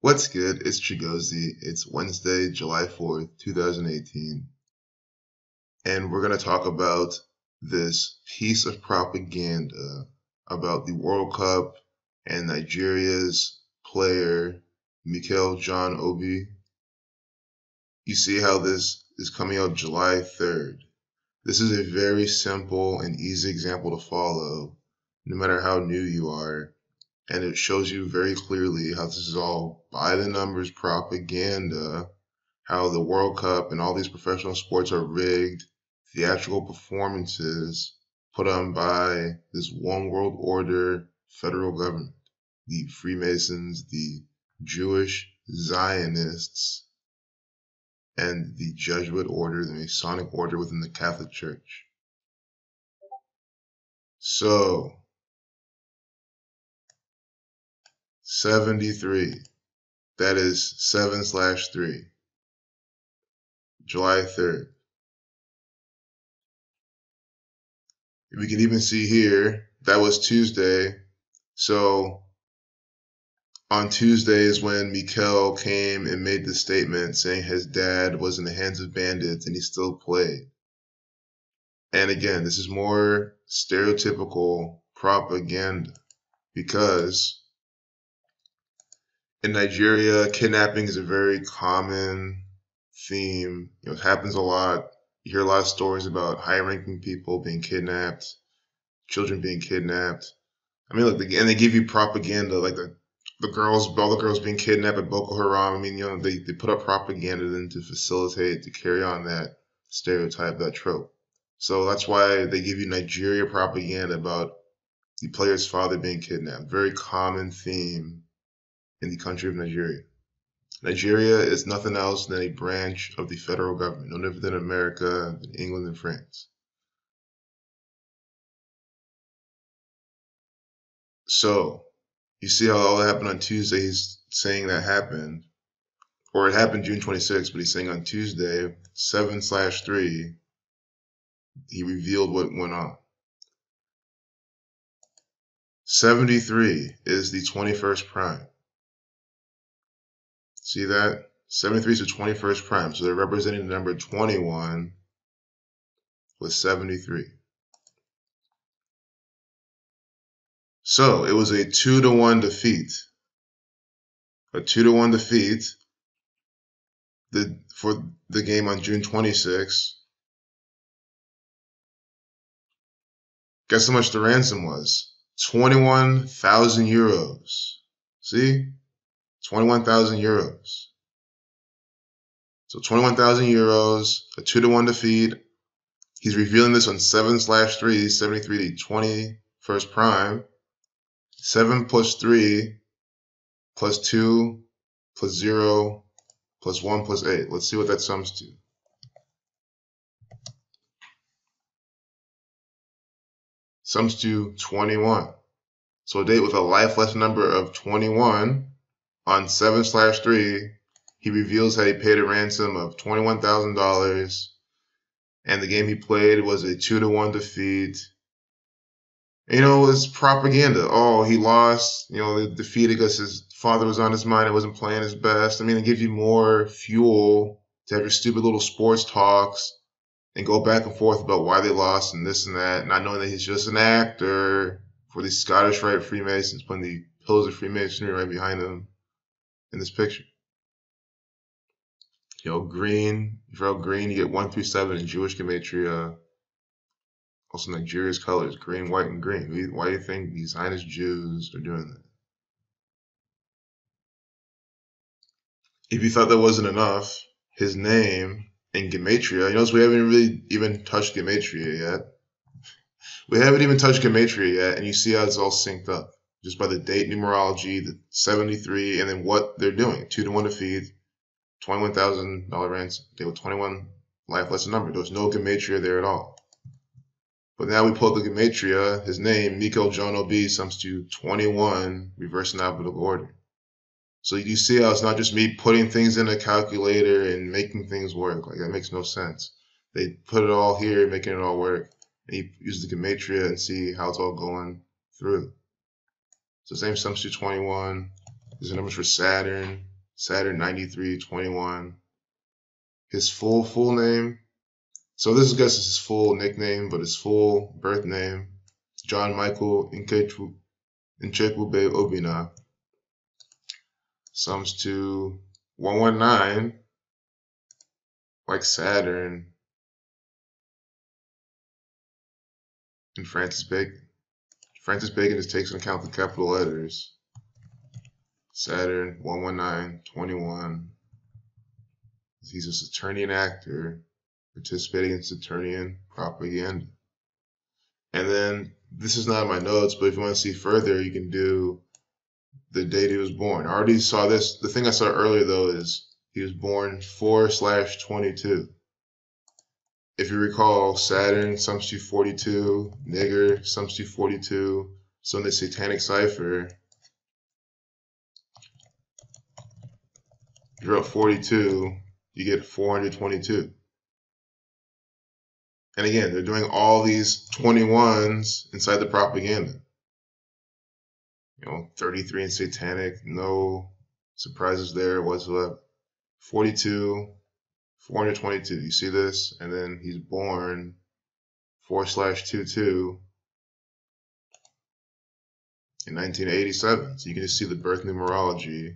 What's good? It's Chigozie. It's Wednesday, July 4th, 2018, and we're going to talk about this piece of propaganda about the World Cup and Nigeria's player, Mikel John Obi. You see how this is coming out July 3rd. This is a very simple and easy example to follow, no matter how new you are. And it shows you very clearly how this is all by the numbers propaganda, how the World Cup and all these professional sports are rigged, theatrical performances put on by this one world order federal government, the Freemasons, the Jewish Zionists, and the Jesuit order, the Masonic order within the Catholic Church. So, 73. That is 7/3. July 3rd. We can even see here, that was Tuesday. So on Tuesday is when Mikel came and made the statement saying his dad was in the hands of bandits and he still played. And again, this is more stereotypical propaganda because in Nigeria, kidnapping is a very common theme. It happens a lot. You hear a lot of stories about high-ranking people being kidnapped, children being kidnapped. I mean, look, and they give you propaganda, like the girls, all the girls being kidnapped at Boko Haram. I mean, they put up propaganda then to facilitate, to carry on that stereotype, that trope. So that's why they give you Nigeria propaganda about the player's father being kidnapped. Very common theme in the country of Nigeria. Nigeria is nothing else than a branch of the federal government, no different than America, than England, and France. So, you see how all that happened on Tuesday? He's saying that happened, or it happened June 26th, but he's saying on Tuesday, 7/3, he revealed what went on. 73 is the 21st prime. See that? 73 is the 21st prime, so they're representing the number 21 with 73. So it was a 2-1 defeat. A 2-1 defeat for the game on June 26th. Guess how much the ransom was? 21,000 euros. See? 21,000 euros. So 21,000 euros, a 2-1 defeat. He's revealing this on 7/3, 73, the 21st prime. 7 plus 3 plus 2 plus 0 plus 1 plus 8. Let's see what that sums to. Sums to 21. So a date with a lifeless number of 21 on 7/3, he reveals that he paid a ransom of $21,000, and the game he played was a 2-1 defeat. It was propaganda. Oh, he lost, the defeat because his father was on his mind and wasn't playing his best. I mean, it gives you more fuel to have your stupid little sports talks and go back and forth about why they lost and this and that, not knowing that he's just an actor for the Scottish Rite Freemasons, putting the pillars of Freemasonry right behind him in this picture. Green, if you're all green, you get 1 through 7 in Jewish gematria. Also Nigeria's colors, green, white, and green. Why do you think these Zionist Jews are doing that? If you thought that wasn't enough, his name in gematria, you notice we haven't really even touched gematria yet. We haven't even touched gematria yet, and you see how it's all synced up. Just by the date numerology, the 73, and then what they're doing. 2-1 defeat, $21,000 ransom. They were 21 lifeless number. There was no gematria there at all. But now we pull up the gematria. His name, Mikel John Obi, sums to 21, reverse in alphabetical order. So you see how it's not just me putting things in a calculator and making things work. Like, that makes no sense. They put it all here, making it all work. And you use the gematria and see how it's all going through. So same sums to 21. These are numbers for Saturn. Saturn 9321. His full name. So this is his full nickname, but his full birth name, John Michael Nchekwube Obina, sums to 119, like Saturn and Francis Bacon. Francis Bacon just takes into account the capital letters. Saturn 11921. He's a Saturnian actor participating in Saturnian propaganda. And then, this is not in my notes, but if you want to see further, you can do the date he was born. I already saw this. The thing I saw earlier, though, is he was born 4/22. If you recall, Saturn sums to 42, nigger sums to 42. So in the satanic cipher, if you wrote 42, you get 422. And again, they're doing all these 21s inside the propaganda. 33 in satanic, no surprises there whatsoever. 42, 422. You see this? And then he's born 4/22 in 1987. So you can just see the birth numerology.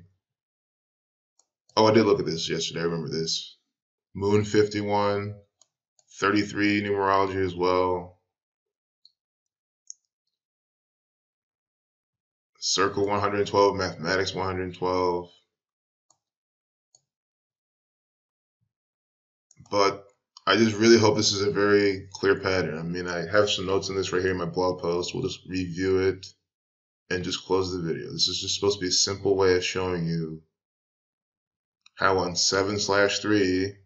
Oh, I did look at this yesterday. I remember this. Moon 51, 33 numerology as well. Circle 112, mathematics 112. But I just really hope this is a very clear pattern. I mean, I have some notes on this right here in my blog post. We'll just review it and just close the video. This is just supposed to be a simple way of showing you how on 7/3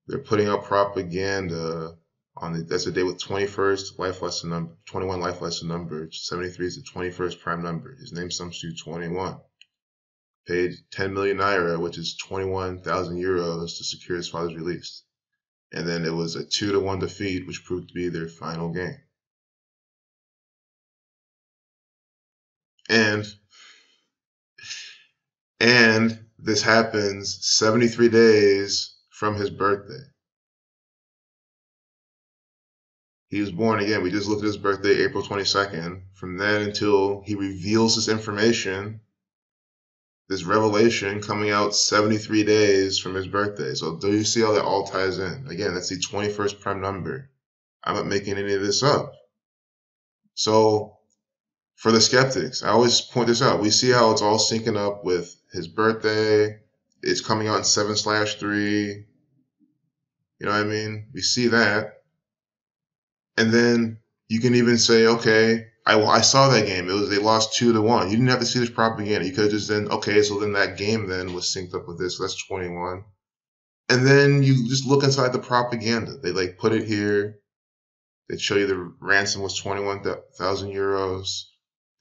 they're putting out propaganda on that's the day with 21st life lesson number, 21 life lesson number. 73 is the 21st prime number. His name sums to 21. Paid 10 million naira, which is 21,000 euros, to secure his father's release. And then it was a 2-1 defeat, which proved to be their final game. And this happens 73 days from his birthday. He was born, again, we just looked at his birthday, April 22nd. From then until he reveals this information, this revelation coming out 73 days from his birthday. So do you see how that all ties in? Again, that's the 21st prime number. I'm not making any of this up. So for the skeptics, I always point this out. We see how it's all syncing up with his birthday. It's coming out in 7/3. You know what I mean? We see that. And then you can even say, okay, I saw that game. They lost 2-1. You didn't have to see this propaganda. You could have just then, okay, so then that game then was synced up with this. So that's 21. And then you just look inside the propaganda. They like put it here. They show you the ransom was 21,000 euros.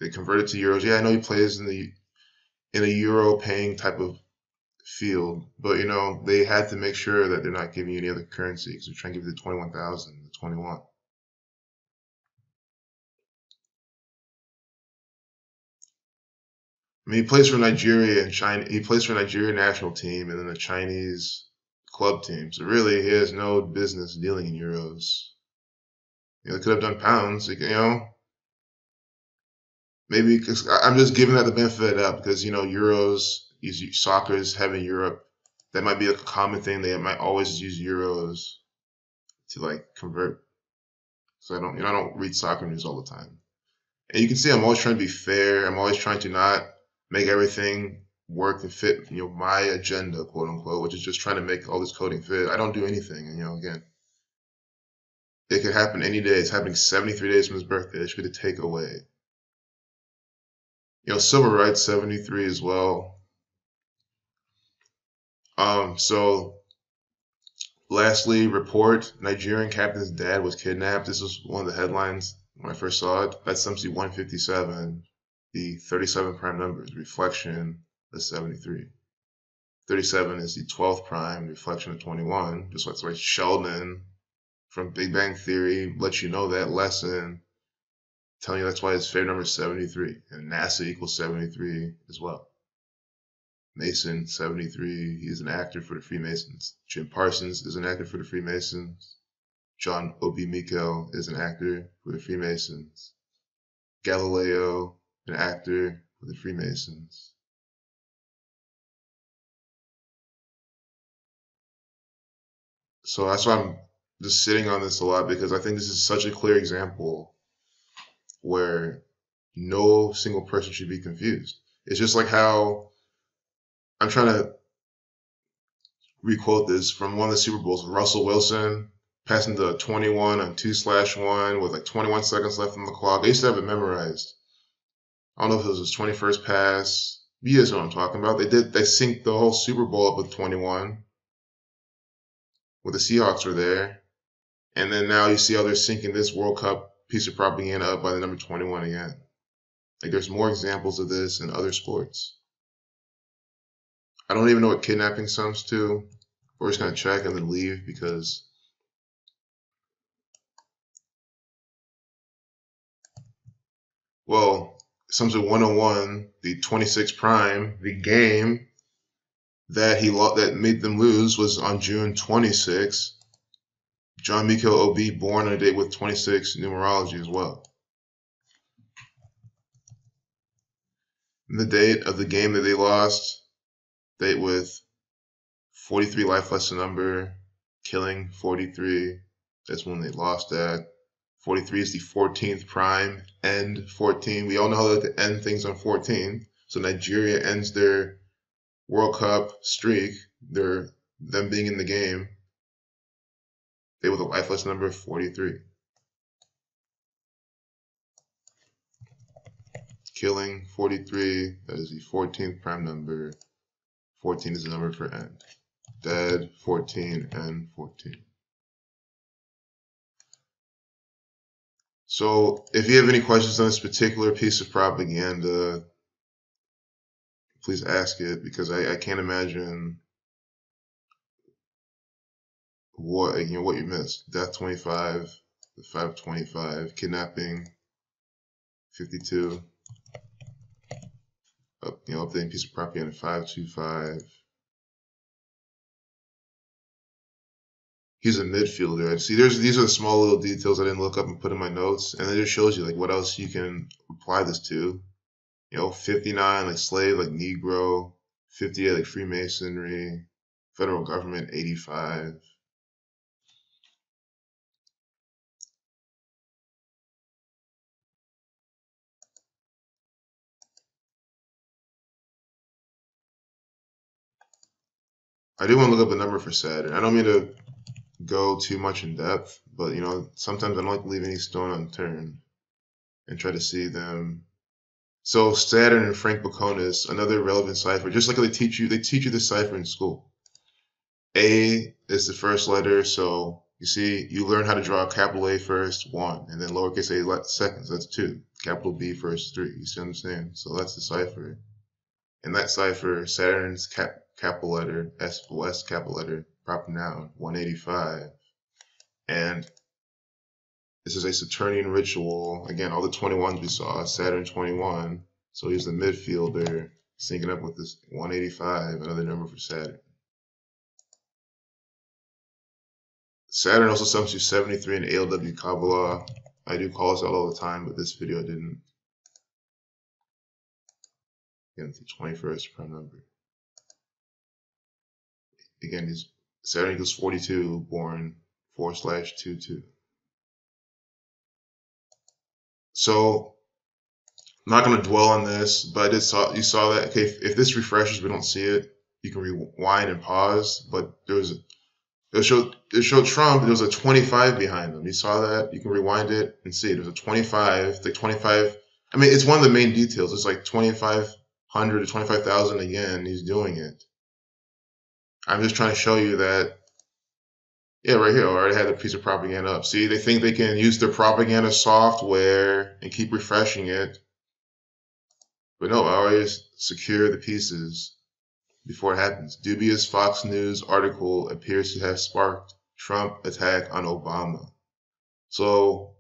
They convert it to euros. Yeah, I know he plays in a euro paying type of field, but they had to make sure that they're not giving you any other currency because they're trying to give you the 21,000, the 21. I mean, he plays for Nigeria and China. He plays for Nigeria national team and then the Chinese club team. So really, he has no business dealing in euros. They could have done pounds. Maybe because I'm just giving that the benefit of the doubt because euros, soccer is heavy in Europe. That might be a common thing. They might always use euros to like convert. So I don't read soccer news all the time. And you can see I'm always trying to be fair. I'm always trying to not make everything work and fit, my agenda, quote unquote, which is just trying to make all this coding fit. I don't do anything. Again, it could happen any day. It's happening 73 days from his birthday. It should be the takeaway. Civil rights 73 as well. So lastly, report Nigerian captain's dad was kidnapped. This was one of the headlines when I first saw it. That's sums to 157. The 37 prime number is reflection of 73. 37 is the 12th prime, reflection of 21. Just like Sheldon from Big Bang Theory lets you know that lesson, telling you that's why his favorite number is 73. And NASA equals 73 as well. Mason, 73. He is an actor for the Freemasons. Jim Parsons is an actor for the Freemasons. John O.B. Mikel is an actor for the Freemasons. Galileo, an actor for the Freemasons. So that's why I'm just sitting on this a lot, because I think this is such a clear example where no single person should be confused. It's just like how I'm trying to requote this from one of the Super Bowls. Russell Wilson passing the 21 on 2/1 with like 21 seconds left on the clock. I used to have it memorized. I don't know if it was his 21st pass. You guys know what I'm talking about. They synced the whole Super Bowl up with 21, where the Seahawks were there. And then now you see how they're syncing this World Cup piece of propaganda up by the number 21 again. Like, there's more examples of this in other sports. I don't even know what kidnapping sums to. We're just going to check and then leave because well, sums to 101, the 26 prime, the game that made them lose was on June 26. John Mikel OB born on a date with 26 numerology as well. And the date of the game that they lost, date with 43 life lesson number, killing 43. That's when they lost at. 43 is the 14th prime, end 14. We all know how to end things on 14. So Nigeria ends their World Cup streak, them being in the game, they with a life lesson number of 43. Killing 43, that is the 14th prime number. 14 is the number for end. Dead 14 and 14. So if you have any questions on this particular piece of propaganda, please ask it, because I can't imagine what you missed. Death 25, the 525, kidnapping 52, updating piece of propaganda 525. He's a midfielder. See, these are the small little details I didn't look up and put in my notes, and it just shows you like what else you can apply this to. 59 like slave, like Negro. 58 like Freemasonry. Federal government 85. I do want to look up the number for Saturn. I don't mean to go too much in depth, but sometimes I don't like leaving any stone unturned and try to see them. So Saturn and Frank Baconis, another relevant cipher. Just like they teach you this cipher in school. A is the first letter, so you see, you learn how to draw capital A first, 1, and then lowercase a second, so that's 2. Capital B first, 3. You see what I'm saying? So that's the cipher. And that cipher, Saturn's capital letter, S capital letter, proper noun, 185. And this is a Saturnian ritual. Again, all the 21s we saw, Saturn 21. So he's the midfielder, syncing up with this 185, another number for Saturn. Saturn also sums to 73 in ALW Kabbalah. I do call this out all the time, but this video I didn't. Again, it's the 21st prime number. Again, Saturn equals 42, born 4/22. So I'm not going to dwell on this, but you saw that. Okay, if this refreshes, we don't see it. You can rewind and pause, but it showed Trump. There was a 25 behind him. You saw that. You can rewind it and see it. There's a 25. The 25. I mean, it's one of the main details. It's like 2,500 to 25,000 again. He's doing it. I'm just trying to show you that. Yeah, right here. I already had the piece of propaganda up. See, they think they can use their propaganda software and keep refreshing it. But no, I always secure the pieces before it happens. Dubious Fox News article appears to have sparked Trump attack on Obama. So,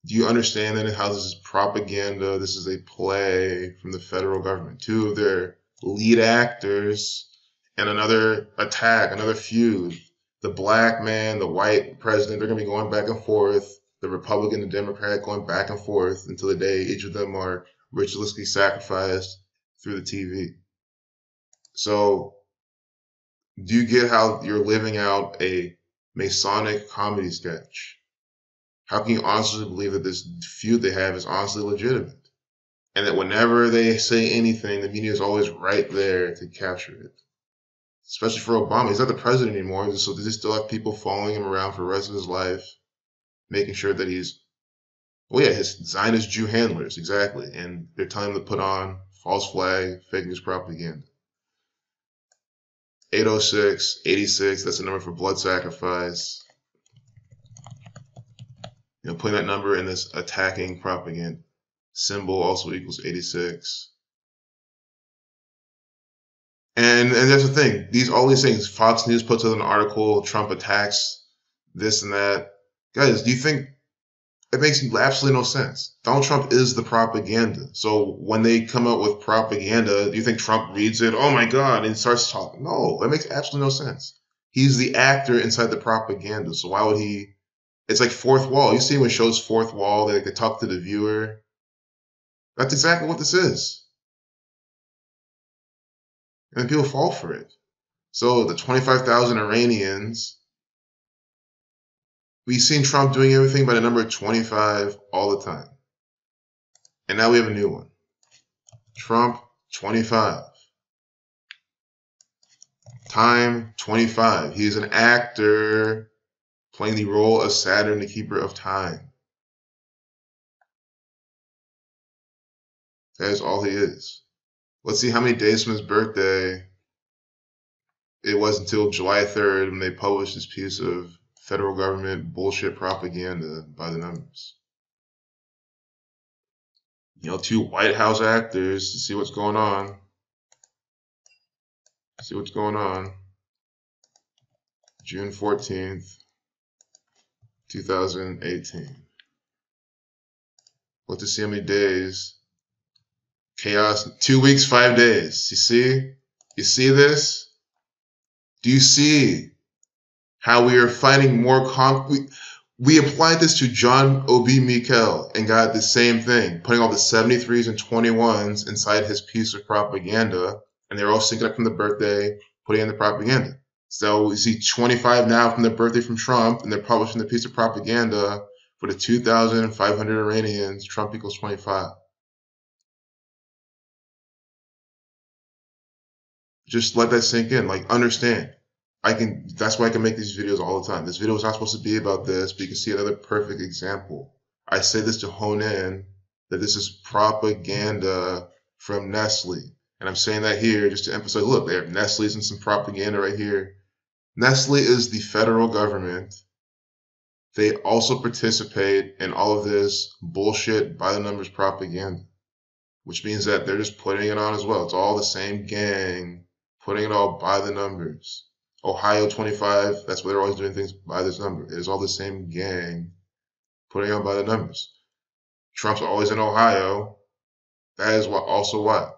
do you understand then how this is propaganda? This is a play from the federal government. Two of their lead actors in another attack, another feud. The black man, the white president, they're going to be going back and forth. The Republican, the Democrat going back and forth until the day each of them are ritualistically sacrificed through the TV. So, do you get how you're living out a Masonic comedy sketch? How can you honestly believe that this feud they have is honestly legitimate? And that whenever they say anything, the media is always right there to capture it. Especially for Obama. He's not the president anymore, so they still have people following him around for the rest of his life, making sure that he's, well, yeah, his Zionist Jew handlers, exactly. And they're telling him to put on false flag, fake news propaganda. 806, 86, that's the number for blood sacrifice. Putting that number in this attacking propaganda symbol also equals 86. And that's the thing. All these things, Fox News puts out an article, Trump attacks this and that. Guys, do you think it makes absolutely no sense? Donald Trump is the propaganda. So when they come out with propaganda, do you think Trump reads it? Oh my God, and starts talking? No, that makes absolutely no sense. He's the actor inside the propaganda. So why would he? It's like fourth wall. You see when shows fourth wall, they talk to the viewer. That's exactly what this is. And people fall for it. So the 25,000 Iranians, we've seen Trump doing everything by the number 25 all the time. And now we have a new one. Trump 25. Time 25. He's an actor playing the role of Saturn, the keeper of time. That is all he is. Let's see how many days from his birthday. It was until July 3rd when they published this piece of federal government bullshit propaganda by the numbers. 2 White House actors to see what's going on. See what's going on. June 14th, 2018. Look to see how many days. Chaos, 2 weeks, 5 days. You see? You see this? Do you see how we are finding more we applied this to John O.B. Mikel and got the same thing, putting all the 73s and 21s inside his piece of propaganda, and they're all syncing up from the birthday, putting in the propaganda. So we see 25 now from the birthday from Trump, and they're publishing the piece of propaganda for the 2,500 Iranians. Trump equals 25. Just let that sink in. Understand. That's why I can make these videos all the time. This video is not supposed to be about this, but you can see another perfect example. I say this to hone in that this is propaganda from Nestle. And I'm saying that here just to emphasize, look, they have Nestle's and some propaganda right here. Nestle is the federal government. They also participate in all of this bullshit by the numbers propaganda, which means that they're just putting it on as well. It's all the same gang putting it all by the numbers. Ohio 25, that's where they're always doing things by this number. It is all the same gang putting it on by the numbers. Trump's always in Ohio. That is also what?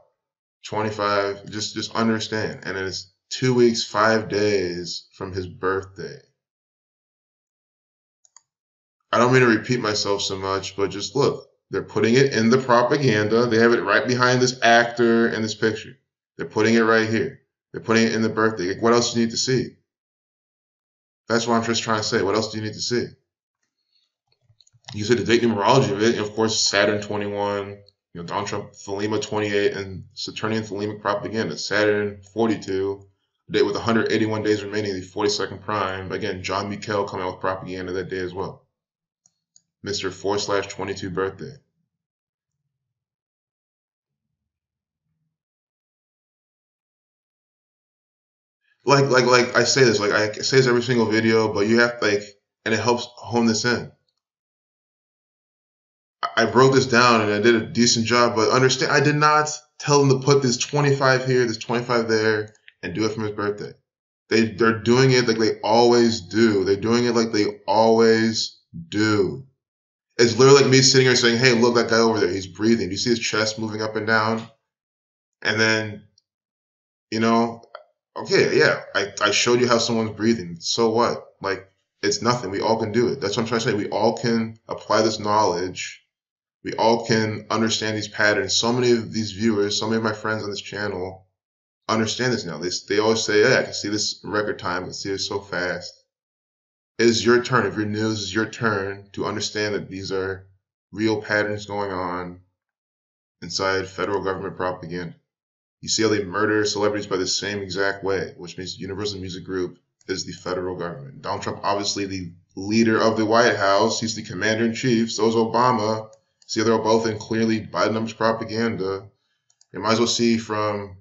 25, just understand. And it is 2 weeks, 5 days from his birthday. I don't mean to repeat myself so much, but just look. They're putting it in the propaganda. They have it right behind this actor in this picture. They're putting it right here. They're putting it in the birthday. What else do you need to see? That's what I'm just trying to say. What else do you need to see? You said the date numerology of it, and of course, Saturn 21, Donald Trump, Thelema 28, and Saturnian Thelemic propaganda. Saturn 42, a date with 181 days remaining, the 42nd prime. Again, John Mikel coming out with propaganda that day as well. Mr. 4/22 birthday. Like I say this, I say this every single video, but you have and it helps hone this in. I wrote this down and I did a decent job, but understand, I did not tell them to put this 25 here, this 25 there, and do it from his birthday. They're doing it like they always do. They're doing it like they always do. It's literally like me sitting here saying, hey, look, that guy over there, he's breathing. Do you see his chest moving up and down? And then You know, okay, yeah, I showed you how someone's breathing. So what? Like, it's nothing. We all can do it. That's what I'm trying to say. We all can apply this knowledge. We all can understand these patterns. So many of these viewers, so many of my friends on this channel understand this now. They always say, "Hey, I can see this record time. I can see it so fast." It is your turn. If you're new, this is your turn to understand that these are real patterns going on inside federal government propaganda. You see how they murder celebrities by the same exact way, which means Universal Music Group is the federal government. Donald Trump, obviously the leader of the White House, he's the commander-in-chief, so is Obama. See how they're both in clearly by the numbers propaganda. You might as well see from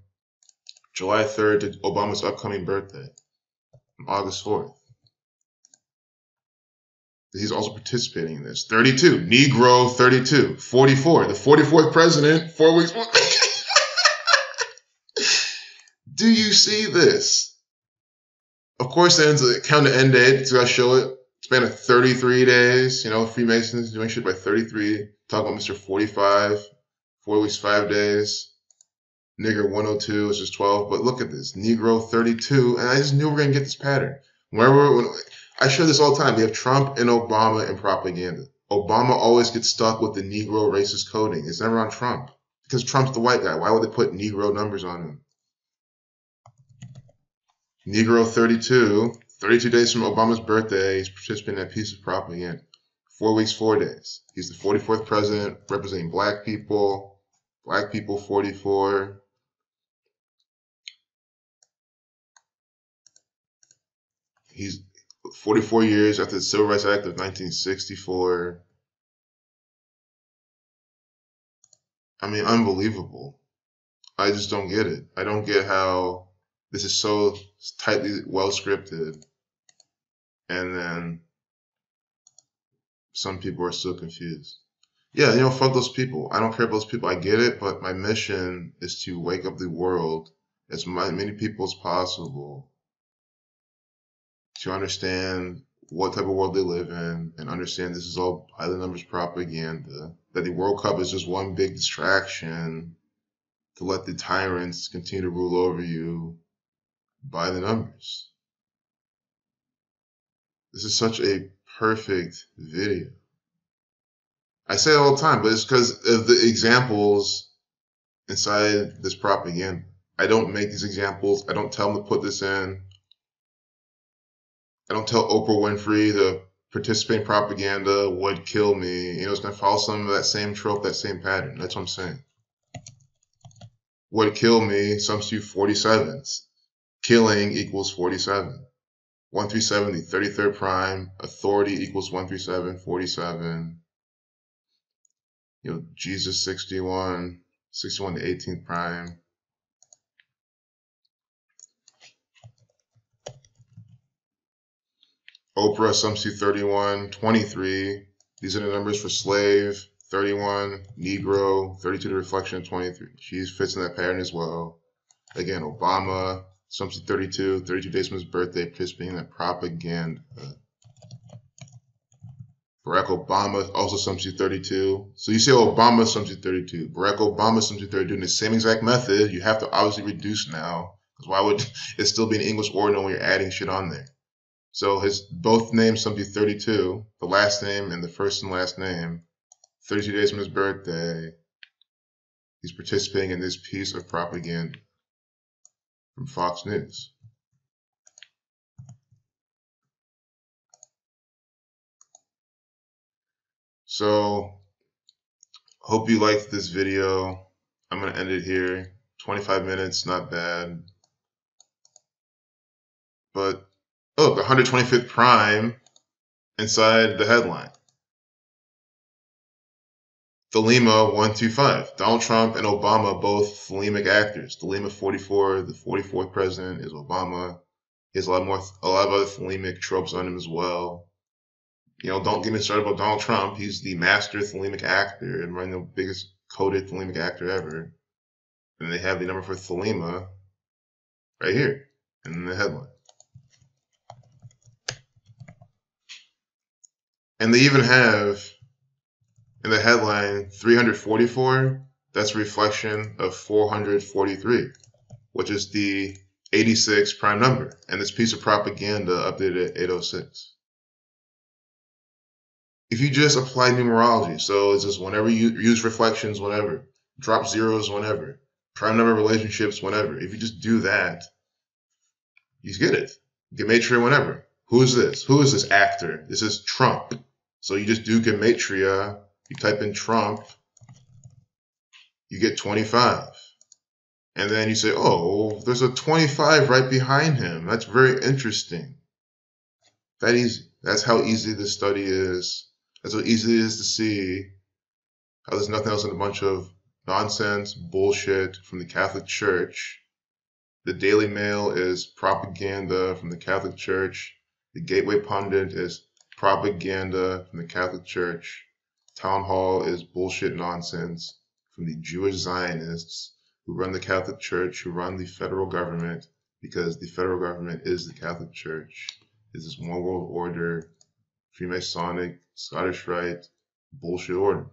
July 3rd to Obama's upcoming birthday, August 4th. He's also participating in this. 32, Negro 32, 44, the 44th president, 4 weeks. Do you see this? Of course, there's a count to end date. So I show it. Span of 33 days. You know, Freemasons doing shit by 33. Talk about Mr. 45, 4 weeks, 5 days. Nigger 102 is just 12. But look at this. Negro 32. And I just knew we were going to get this pattern. I show this all the time. We have Trump and Obama in propaganda. Obama always gets stuck with the Negro racist coding. It's never on Trump. Because Trump's the white guy. Why would they put Negro numbers on him? Negro 32, 32 days from Obama's birthday, he's participating in that piece of propaganda. 4 weeks, 4 days. He's the 44th president representing black people 44. He's 44 years after the Civil Rights Act of 1964. I mean, unbelievable. I just don't get it. I don't get how this is so tightly well scripted, and then some people are still confused. Yeah, you know, fuck those people. I don't care about those people. I get it, but my mission is to wake up the world, as many people as possible, to understand what type of world they live in, and understand this is all by the numbers propaganda, that the World Cup is just one big distraction to let the tyrants continue to rule over you by the numbers. This is such a perfect video. I say it all the time, but it's because of the examples inside this propaganda. I don't make these examples. I don't tell them to put this in. I don't tell Oprah Winfrey to participate in propaganda would kill me. You know, it's going to follow some of that same trope, that same pattern. That's what I'm saying. Would kill me, substitute 47s. Killing equals 47. 137, the 33rd prime. Authority equals 137, 47. You know, Jesus 61, 61 to 18th prime. Oprah, substitute 31, 23. These are the numbers for slave, 31, Negro, 32 the reflection, 23. She fits in that pattern as well. Again, Obama, substitute 32, 32 days from his birthday, participating in that propaganda. Barack Obama also substitute 32. So you see Obama substitute 32. Barack Obama substitute 32. Doing the same exact method. You have to obviously reduce now. Because why would it still be in English ordinal when you're adding shit on there? So his both names substitute 32. The last name and the first and last name. 32 days from his birthday. He's participating in this piece of propaganda from Fox News. So, hope you liked this video. I'm going to end it here. 25 minutes, not bad. But, oh, the 125th prime inside the headline. Thelema 125. Donald Trump and Obama, both Thelemic actors. Thelema 44, the 44th president is Obama. He has a lot of other Thelemic tropes on him as well. You know, don't get me started about Donald Trump. He's the master Thelemic actor and one of the biggest coded Thelemic actor ever. And they have the number for Thelema right here in the headline. And they even have in the headline 344. That's a reflection of 443. which is the 86 prime number. And this piece of propaganda updated at 806. If you just apply numerology, so it's just whenever you use reflections, whenever, drop zeros whenever, prime number relationships whenever, if you just do that, you get it. Gematria whenever. Who is this? Who is this actor? This is Trump. So you just do Gematria, you type in Trump, you get 25. And then you say, oh, there's a 25 right behind him. That's very interesting. That easy. That's how easy this study is. That's how easy it is to see how there's nothing else than a bunch of nonsense, bullshit from the Catholic Church. The Daily Mail is propaganda from the Catholic Church. The Gateway Pundit is propaganda from the Catholic Church. Town Hall is bullshit nonsense from the Jewish Zionists who run the Catholic Church, who run the federal government, because the federal government is the Catholic Church. It's this one world order, Freemasonic, Scottish Rite, bullshit order.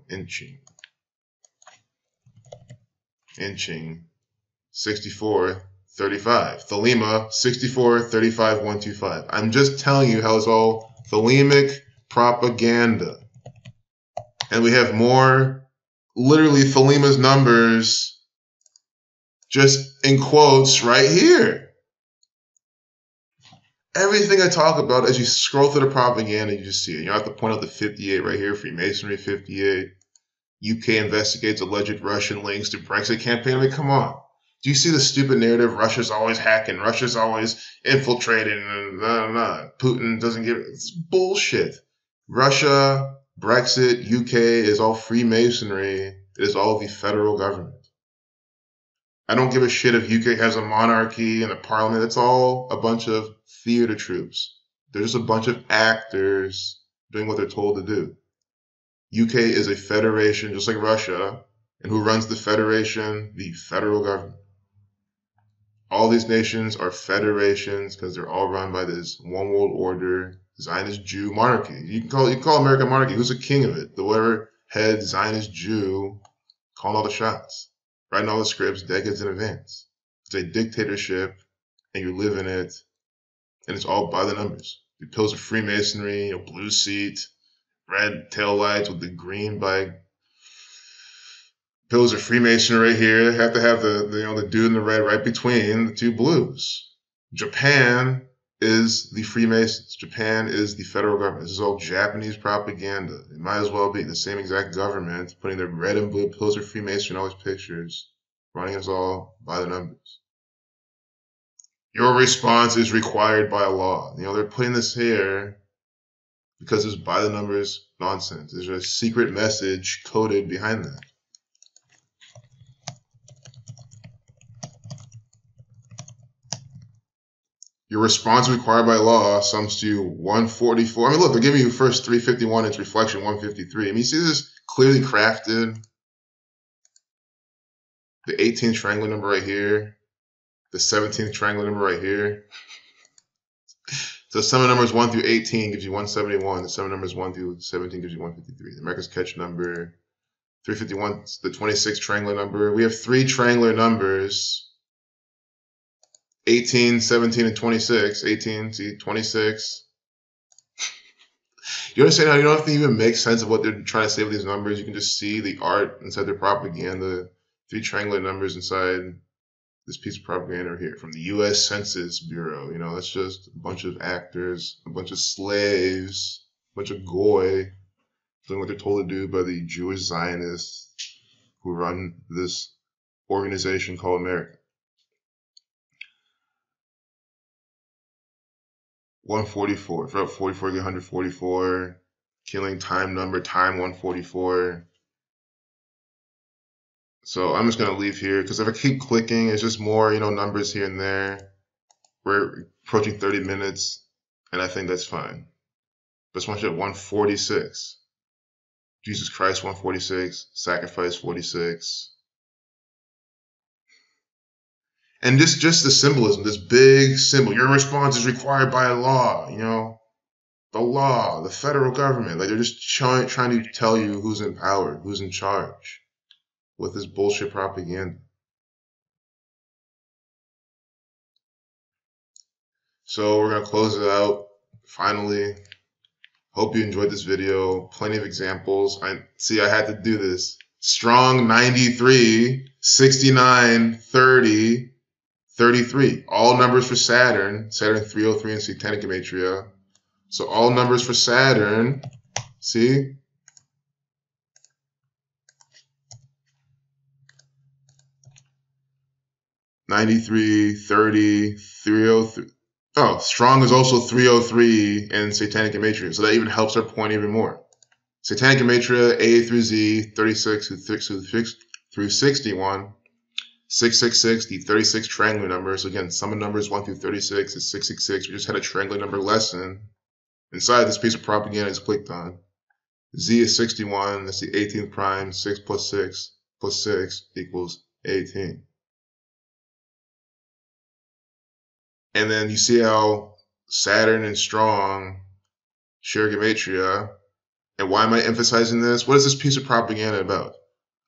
Inching. 6435. Thelema 6435 125. I'm just telling you how it's all thelemic propaganda. And we have more, literally Thelema's numbers just in quotes right here. Everything I talk about, as you scroll through the propaganda, you just see it. You don't have to point out the 58 right here, Freemasonry 58. UK investigates alleged Russian links to Brexit campaign. I mean, come on. Do you see the stupid narrative? Russia's always hacking. Russia's always infiltrating. Putin doesn't give... It's bullshit. Russia, Brexit, UK is all Freemasonry. It is all the federal government. I don't give a shit if UK has a monarchy and a parliament. It's all a bunch of theater troops. They're just a bunch of actors doing what they're told to do. UK is a federation, just like Russia. And who runs the federation? The federal government. All these nations are federations because they're all run by this one world order, Zionist Jew monarchy. You can call America monarchy. Who's the king of it? The whatever head Zionist Jew calling all the shots, writing all the scripts decades in advance. It's a dictatorship, and you live in it, and it's all by the numbers. The pillars of Freemasonry, blue seat, red tail lights with the green bike. Pillars of Freemasonry right here. They have to have the dude in the red right between the two blues. Japan is the Freemasons. Japan is the federal government. This is all Japanese propaganda. It might as well be the same exact government putting their red and blue pillars of Freemasonry in all these pictures, running us all by the numbers. Your response is required by law. They're putting this here because it's by the numbers nonsense. There's a secret message coded behind that. Your response required by law sums to 144. I mean, look, they're giving you first 351, its reflection 153. I mean, you see this clearly crafted? The 18th triangular number right here. The 17th triangular number right here. So the sum of numbers 1 through 18 gives you 171. The sum of numbers 1 through 17 gives you 153. The America's catch number 351 is the 26th triangular number. We have three triangular numbers. 18, 17, and 26. 18, see, 26. You understand how you don't have to even make sense of what they're trying to say with these numbers. You can just see the art inside their propaganda. Three triangular numbers inside this piece of propaganda here from the U.S. Census Bureau. That's just a bunch of actors, a bunch of slaves, a bunch of goy doing what they're told to do by the Jewish Zionists who run this organization called America. 144. For 44, you get 144. Killing time number, time 144. So I'm just going to leave here because if I keep clicking, it's just more, numbers here and there. We're approaching 30 minutes, and I think that's fine. But just want you at 146. Jesus Christ, 146. Sacrifice, 46. And just the symbolism, this big symbol. Your response is required by law, the law, the federal government. Like they're just trying to tell you who's in power, who's in charge with this bullshit propaganda. So we're going to close it out finally. Hope you enjoyed this video. Plenty of examples. I had to do this. Strong 93, 69, 30, 33. All numbers for Saturn. Saturn 303 in Satanic Gematria. So all numbers for Saturn. See? (93, 30, 303). Oh, strong is also 303 in Satanic Gematria, so that even helps our point even more. Satanic Gematria, A through Z, 36 through 61, 666, the 36 triangular number. So again, sum of numbers 1 through 36 is 666. We just had a triangular number lesson. Inside this piece of propaganda is clicked on. Z is 61, that's the 18th prime, 6 plus 6 plus 6 equals 18. And then you see how Saturn and strong share gematria. And why am I emphasizing this? What is this piece of propaganda about?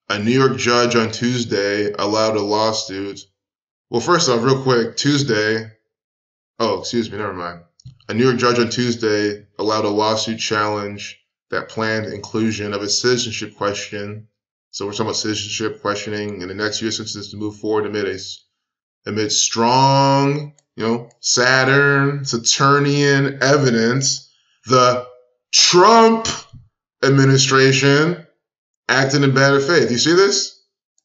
A New York judge on Tuesday allowed a lawsuit. Well, first off, real quick, Tuesday. Oh, excuse me, never mind. A New York judge on Tuesday allowed a lawsuit challenge that planned inclusion of a citizenship question. So we're talking about citizenship questioning in the next U.S. census to move forward amid strong, Saturnian evidence. The Trump administration acted in bad faith. You see this?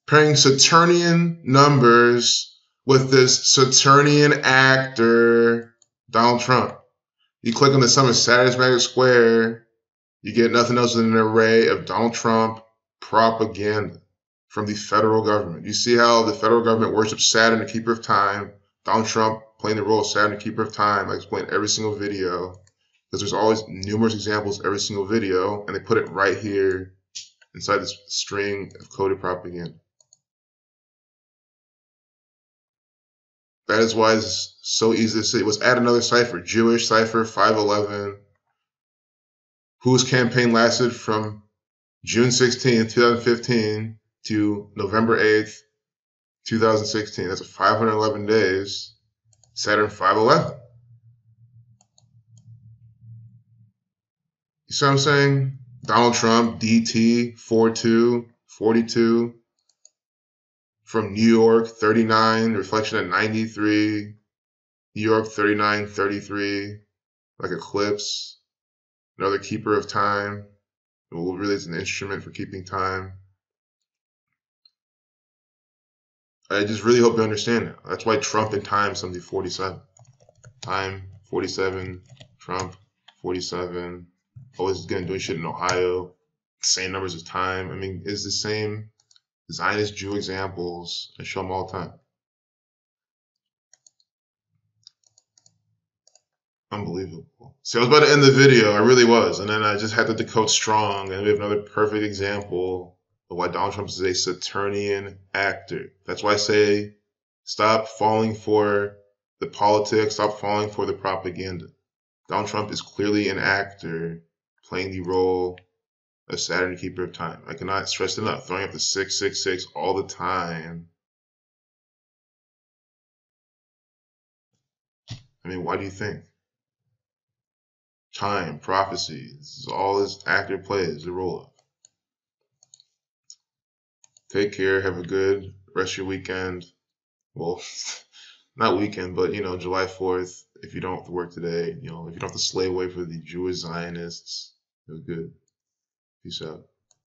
Pairing Saturnian numbers with this Saturnian actor, Donald Trump. You click on the sum of Saturn's magnetic square, you get nothing else than an array of Donald Trump propaganda from the federal government. You see how the federal government worships Saturn, the keeper of time. Donald Trump playing the role of Saturn, the keeper of time. I explain every single video because there's always numerous examples every single video, and they put it right here inside this string of coded propaganda. That is why it's so easy to see. Let's add another cipher. Jewish cipher 511, whose campaign lasted from June 16, 2015 to November 8th, 2016. That's 511 days. Saturn 511. You see what I'm saying? Donald Trump, DT 42, from New York 39, reflection at 93, New York 39, 33, like eclipse, another keeper of time. Well, really it's an instrument for keeping time. I just really hope you understand that. That's why Trump and time is something 47. Time 47, Trump 47. Always again doing shit in Ohio. Same numbers as time. I mean, it's the same Zionist Jew examples. I show them all the time. Unbelievable. See, I was about to end the video. I really was. And then I just had to decode strong. And we have another perfect example of why Donald Trump is a Saturnian actor. That's why I say stop falling for the politics. Stop falling for the propaganda. Donald Trump is clearly an actor playing the role of Saturn, the keeper of time. I cannot stress it enough. Throwing up the 666 all the time. I mean, why do you think? Time, prophecy, this is all this actor plays the role of. Take care. Have a good rest of your weekend. Well, not weekend, but, July 4th. If you don't have to work today, if you don't have to slave away for the Jewish Zionists, it was good. Peace out.